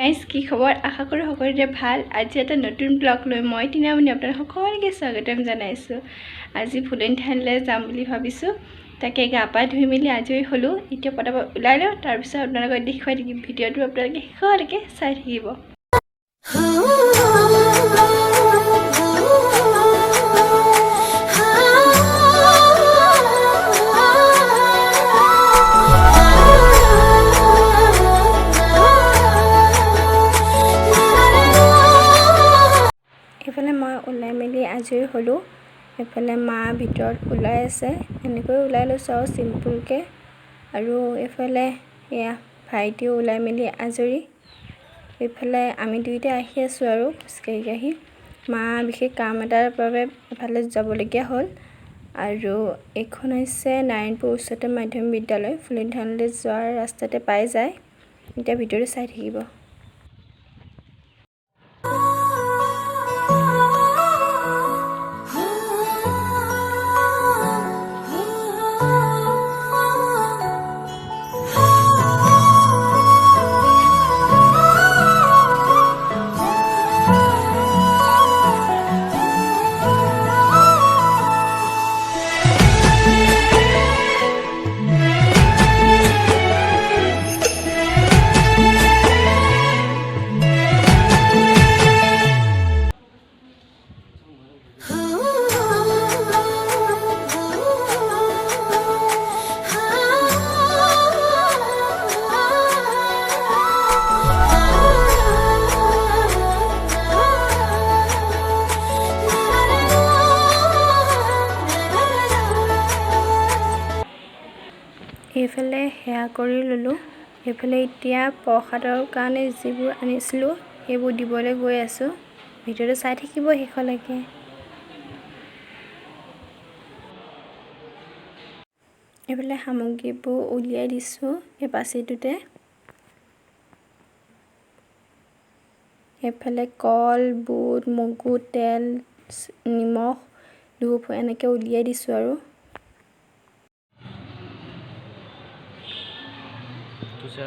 guys কি খবৰ আশা কৰোঁ সকলোৰে ভাল আজি এটা নতুন ব্লগ লৈ মই তিনামণি আপোনালোক সকলোকে স্বাগতম জনাইছোঁ আজি ফুলনি ঠাইলৈ যাম বুলি ভাবিছোঁ তাকে গা পা ধুই মেলি আজৰি হ'লোঁ এতিয়া পটাপট ওলাই লওঁ তাৰপিছত আপোনালোকক দেখুৱাই থাকিম ভিডিঅ'টো আপোনালোকে শেষলৈকে চাই থাকিব এফালে মই ওলাই মেলি আজৰি হ'লোঁ এফালে মা ভিতৰত ওলাই আছে এনেকৈ ওলাই লৈছোঁ আৰু চিম্পুলকৈ আৰু এফালে এয়া ভাইটিও ওলাই মেলি আজৰি এইফালে আমি দুইটা আহি আছোঁ আৰু খোজকাঢ়ি আহি মা বিশেষ কাম এটাৰ বাবে এফালে যাবলগীয়া হ'ল আৰু এইখন হৈছে নাৰায়ণপুৰ উচ্চতৰ মাধ্যমিক বিদ্যালয় ফুলনি থানলৈ যোৱাৰ ৰাস্তাতে পাই যায় এতিয়া ভিডিঅ'টো চাই থাকিব এইফালে সেয়া কৰি ল'লোঁ এইফালে এতিয়া প্ৰসাদৰ কাৰণে যিবোৰ আনিছিলোঁ সেইবোৰ দিবলৈ গৈ আছোঁ ভিডিঅ'টো চাই থাকিব শেষলৈকে এইফালে সামগ্ৰীবোৰ উলিয়াই দিছোঁ এই বাচিটোতে এইফালে কল বুট মগু তেল নিমখ ধূপ এনেকৈ উলিয়াই দিছোঁ আৰু तुझे